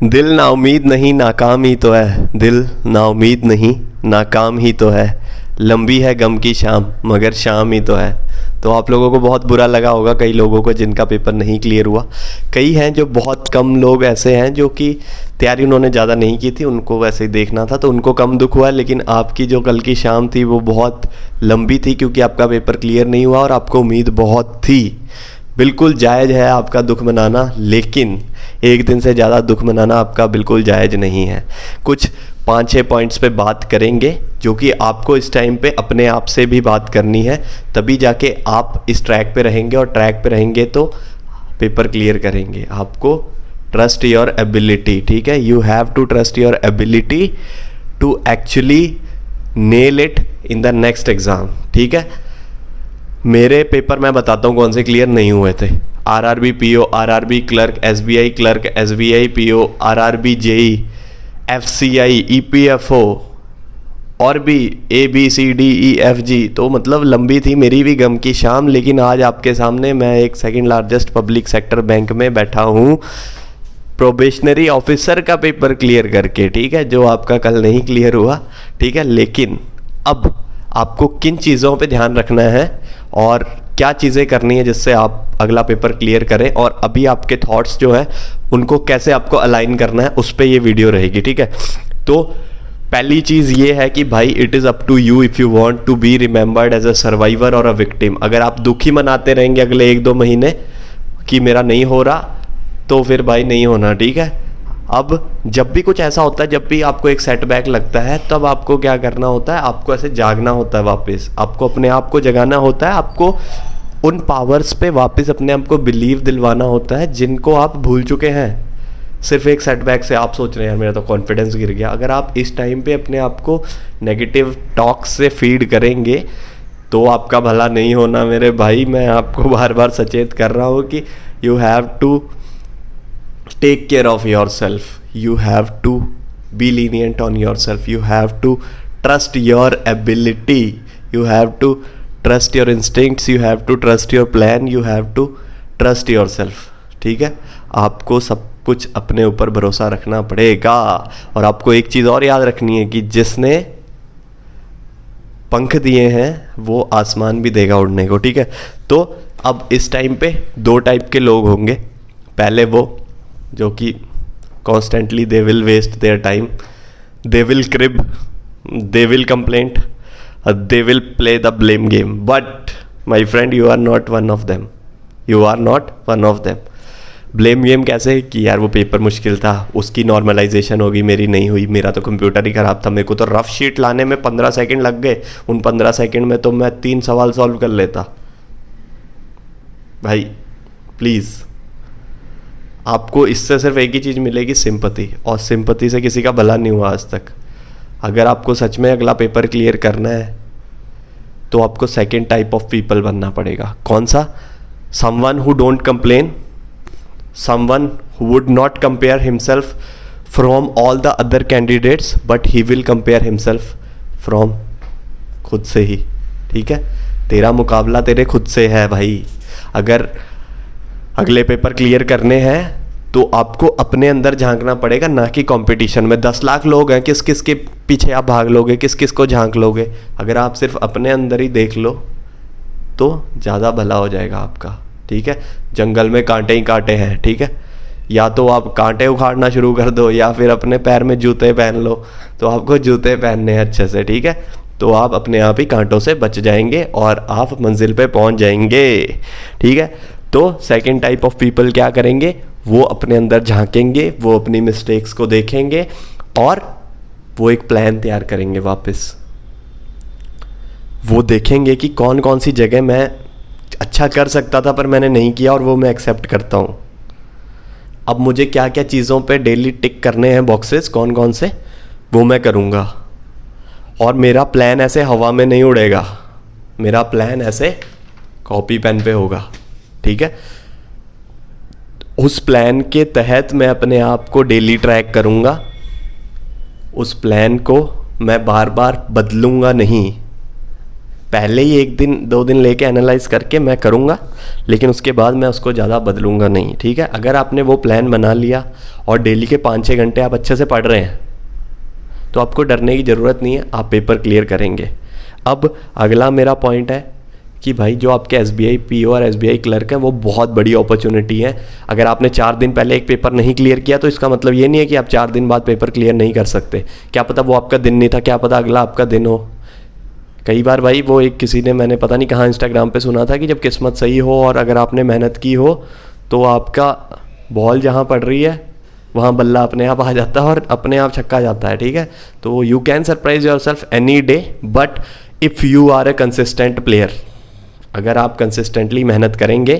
दिल ना उम्मीद नहीं नाकाम ही तो है, दिल ना उम्मीद नहीं नाकाम ही तो है, लंबी है गम की शाम मगर शाम ही तो है। तो आप लोगों को बहुत बुरा लगा होगा, कई लोगों को जिनका पेपर नहीं क्लियर हुआ। कई हैं जो, बहुत कम लोग ऐसे हैं जो कि तैयारी उन्होंने ज़्यादा नहीं की थी, उनको वैसे ही देखना था तो उनको कम दुख हुआ। लेकिन आपकी जो कल की शाम थी वो बहुत लंबी थी, क्योंकि आपका पेपर क्लियर नहीं हुआ और आपको उम्मीद बहुत थी। बिल्कुल जायज़ है आपका दुख मनाना, लेकिन एक दिन से ज़्यादा दुख मनाना आपका बिल्कुल जायज़ नहीं है। कुछ 5-6 पॉइंट्स पे बात करेंगे जो कि आपको इस टाइम पे अपने आप से भी बात करनी है, तभी जाके आप इस ट्रैक पे रहेंगे, और ट्रैक पे रहेंगे तो पेपर क्लियर करेंगे। आपको ट्रस्ट योर एबिलिटी, ठीक है, you have to trust your ability to actually nail it in the next exam, ठीक है। मेरे पेपर मैं बताता हूँ कौन से क्लियर नहीं हुए थे। RRB PO, RRB clerk, SBI clerk, SBI PO, RRB JE, FCI, EPFO और भी ABCDEFG। तो मतलब लंबी थी मेरी भी गम की शाम, लेकिन आज आपके सामने मैं एक second largest public sector bank में बैठा हूँ प्रोबेशनरी ऑफिसर का पेपर क्लियर करके, ठीक है, जो आपका कल नहीं क्लियर हुआ, ठीक है। लेकिन अब आपको किन चीज़ों पे ध्यान रखना है और क्या चीज़ें करनी है जिससे आप अगला पेपर क्लियर करें, और अभी आपके थॉट्स जो है उनको कैसे आपको अलाइन करना है, उस पर ये वीडियो रहेगी, ठीक है। तो पहली चीज़ ये है कि भाई it is up to you if you want to be remembered as a survivor और अ विक्टिम। अगर आप दुखी मनाते रहेंगे अगले 1-2 महीने कि मेरा नहीं हो रहा, तो फिर भाई नहीं होना, ठीक है। अब जब भी कुछ ऐसा होता है, जब भी आपको एक सेटबैक लगता है, तब आपको क्या करना होता है, आपको ऐसे जागना होता है वापस, आपको अपने आप को जगाना होता है, आपको उन पावर्स पे वापस अपने आप को बिलीव दिलवाना होता है जिनको आप भूल चुके हैं। सिर्फ एक सेटबैक से आप सोच रहे हैं यार मेरा तो कॉन्फिडेंस गिर गया। अगर आप इस टाइम पे अपने आप को नेगेटिव टॉक्स से फीड करेंगे तो आपका भला नहीं होना मेरे भाई। मैं आपको बार बार सचेत कर रहा हूँ कि you have to take care of yourself, you have to be lenient on yourself, you have to trust your ability, you have to trust your instincts, you have to trust your plan, you have to trust yourself, ठीक है। आपको सब कुछ अपने ऊपर भरोसा रखना पड़ेगा, और आपको एक चीज़ और याद रखनी है कि जिसने पंख दिए हैं वो आसमान भी देगा उड़ने को, ठीक है। तो अब इस टाइम पे 2 टाइप के लोग होंगे। पहले वो जो कि constantly they will waste their time, they will crib, they will complaint, they will play the blame game, but my friend you are not one of them, you are not one of them. Blame game कैसे कि यार वो paper मुश्किल था, उसकी normalisation होगी, मेरी नहीं हुई, मेरा तो कंप्यूटर ही ख़राब था, मेरे को तो रफ शीट लाने में 15 सेकंड लग गए, उन 15 सेकंड में तो मैं 3 सवाल सॉल्व कर लेता। भाई प्लीज़, आपको इससे सिर्फ एक ही चीज़ मिलेगी, सिंपैथी, और सिंपैथी से किसी का भला नहीं हुआ आज तक। अगर आपको सच में अगला पेपर क्लियर करना है तो आपको सेकंड टाइप ऑफ पीपल बनना पड़ेगा। कौन सा? Someone who don't complain, someone who would not compare himself from all the other candidates, but he will compare himself from खुद से ही, ठीक है। तेरा मुकाबला तेरे खुद से है भाई। अगर अगले पेपर क्लियर करने हैं तो आपको अपने अंदर झांकना पड़ेगा, ना कि कंपटीशन में। 10 लाख लोग हैं, किस किस के पीछे आप भाग लोगे, किस किस को झांक लोगे। अगर आप सिर्फ अपने अंदर ही देख लो तो ज़्यादा भला हो जाएगा आपका, ठीक है। जंगल में कांटे ही कांटे हैं, ठीक है। या तो आप कांटे उखाड़ना शुरू कर दो, या फिर अपने पैर में जूते पहन लो। तो आपको जूते पहनने हैं अच्छे से, ठीक है। तो आप अपने आप ही कांटों से बच जाएंगे और आप मंजिल पे पहुंच जाएंगे, ठीक है। तो सेकंड टाइप ऑफ पीपल क्या करेंगे, वो अपने अंदर झांकेंगे, वो अपनी मिस्टेक्स को देखेंगे और वो एक प्लान तैयार करेंगे वापस। वो देखेंगे कि कौन कौन सी जगह मैं अच्छा कर सकता था पर मैंने नहीं किया, और वो मैं एक्सेप्ट करता हूँ। अब मुझे क्या क्या चीज़ों पे डेली टिक करने हैं बॉक्सेस, कौन कौन से, वो मैं करूँगा। और मेरा प्लान ऐसे हवा में नहीं उड़ेगा, मेरा प्लान ऐसे कॉपी पेन पे होगा, ठीक है। उस प्लान के तहत मैं अपने आप को डेली ट्रैक करूँगा। उस प्लान को मैं बार बार बदलूँगा नहीं। पहले ही 1 दिन 2 दिन लेके एनालाइज करके मैं करूँगा, लेकिन उसके बाद मैं उसको ज़्यादा बदलूँगा नहीं, ठीक है। अगर आपने वो प्लान बना लिया और डेली के 5-6 घंटे आप अच्छे से पढ़ रहे हैं तो आपको डरने की ज़रूरत नहीं है, आप पेपर क्लियर करेंगे। अब अगला मेरा पॉइंट है कि भाई जो आपके SBI PO और SBI क्लर्क हैं वो बहुत बड़ी अपॉर्चुनिटी है। अगर आपने 4 दिन पहले एक पेपर नहीं क्लियर किया तो इसका मतलब ये नहीं है कि आप 4 दिन बाद पेपर क्लियर नहीं कर सकते। क्या पता वो आपका दिन नहीं था, क्या पता अगला आपका दिन हो। कई बार भाई वो एक किसी ने, मैंने पता नहीं कहाँ इंस्टाग्राम पे सुना था कि जब किस्मत सही हो और अगर आपने मेहनत की हो तो आपका बॉल जहाँ पड़ रही है वहाँ बल्ला अपने आप आ जाता है और अपने आप छक्का जाता है, ठीक है। तो you can surprise yourself any day, but if you are a consistent player, अगर आप कंसिस्टेंटली मेहनत करेंगे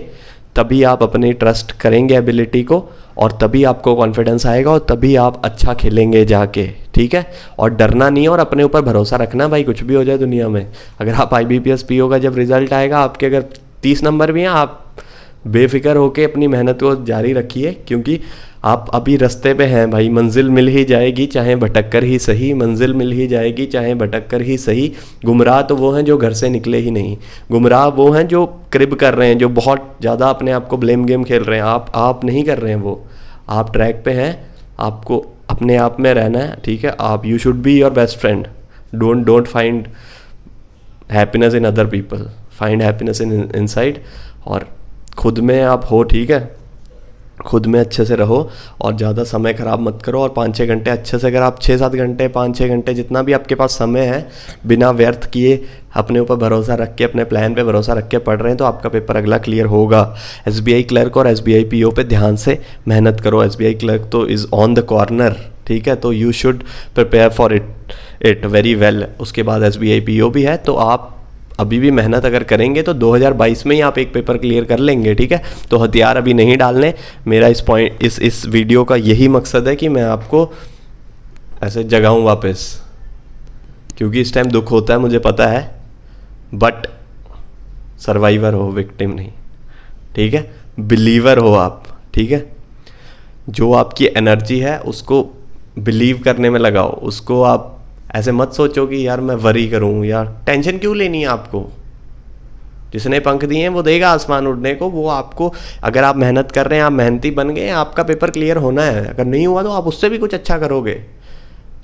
तभी आप अपनी ट्रस्ट करेंगे एबिलिटी को और तभी आपको कॉन्फिडेंस आएगा और तभी आप अच्छा खेलेंगे जाके, ठीक है। और डरना नहीं है और अपने ऊपर भरोसा रखना भाई, कुछ भी हो जाए दुनिया में। अगर आप IBPS PO का जब रिजल्ट आएगा, आपके अगर 30 नंबर भी हैं, आप बेफिक्र होके अपनी मेहनत को जारी रखिए, क्योंकि आप अभी रास्ते पे हैं भाई। मंजिल मिल ही जाएगी चाहे भटक कर ही सही, मंजिल मिल ही जाएगी चाहे भटक कर ही सही। गुमराह तो वो हैं जो घर से निकले ही नहीं, गुमराह वो हैं जो क्रिब कर रहे हैं, जो बहुत ज़्यादा अपने आप को ब्लेम गेम खेल रहे हैं। आप नहीं कर रहे हैं वो, आप ट्रैक पे हैं, आपको अपने आप में रहना है, ठीक है। आप you should be your best friend, don't find happiness in other people, find happiness in inside. और खुद में आप हो, ठीक है, खुद में अच्छे से रहो और ज़्यादा समय ख़राब मत करो। और 5-6 घंटे अच्छे से, अगर आप 6-7 घंटे 5-6 घंटे जितना भी आपके पास समय है बिना व्यर्थ किए अपने ऊपर भरोसा रख के, अपने प्लान पे भरोसा रख के पढ़ रहे हैं तो आपका पेपर अगला क्लियर होगा। SBI क्लर्क और SBI PO पे ध्यान से मेहनत करो। SBI क्लर्क तो इज़ ऑन द कॉर्नर, ठीक है, तो you should prepare for it very well. उसके बाद SBI PO भी है, तो आप अभी भी मेहनत अगर करेंगे तो 2022 में ही आप एक पेपर क्लियर कर लेंगे, ठीक है। तो हथियार अभी नहीं डालने। मेरा इस वीडियो का यही मकसद है कि मैं आपको ऐसे जगाऊं वापस, क्योंकि इस टाइम दुख होता है, मुझे पता है, बट सर्वाइवर हो, विक्टिम नहीं, ठीक है। बिलीवर हो आप, ठीक है। जो आपकी एनर्जी है उसको बिलीव करने में लगाओ, उसको आप ऐसे मत सोचो कि यार मैं वरी करूं, यार टेंशन क्यों लेनी है आपको। जिसने पंख दिए हैं वो देगा आसमान उड़ने को। वो आपको, अगर आप मेहनत कर रहे हैं, आप मेहनती बन गए, आपका पेपर क्लियर होना है। अगर नहीं हुआ तो आप उससे भी कुछ अच्छा करोगे,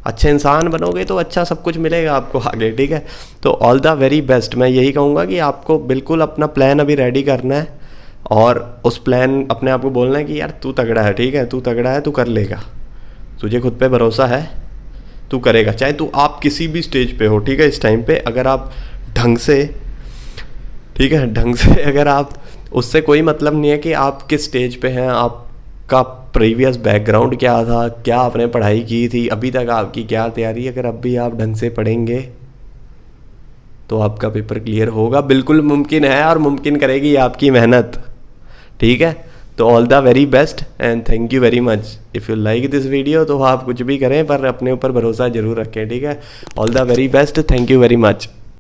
अच्छे इंसान बनोगे तो अच्छा सब कुछ मिलेगा आपको आगे, ठीक है। तो ऑल द वेरी बेस्ट। मैं यही कहूँगा कि आपको बिल्कुल अपना प्लान अभी रेडी करना है और उस प्लान अपने आप को बोलना है कि यार तू तगड़ा है, ठीक है, तू तगड़ा है, तू कर लेगा, तुझे खुद पे भरोसा है, तू करेगा। चाहे तू आप किसी भी स्टेज पे हो, ठीक है। इस टाइम पे अगर आप ढंग से, ठीक है, ढंग से अगर आप, उससे कोई मतलब नहीं है कि आप किस स्टेज पे हैं, आपका प्रीवियस बैकग्राउंड क्या था, क्या आपने पढ़ाई की थी, अभी तक आपकी क्या तैयारी। अगर अब भी आप ढंग से पढ़ेंगे तो आपका पेपर क्लियर होगा, बिल्कुल मुमकिन है, और मुमकिन करेगी आपकी मेहनत, ठीक है। तो all the very best and thank you very much. If you like this video तो आप कुछ भी करें पर अपने ऊपर भरोसा जरूर रखें, ठीक है। All the very best, thank you very much.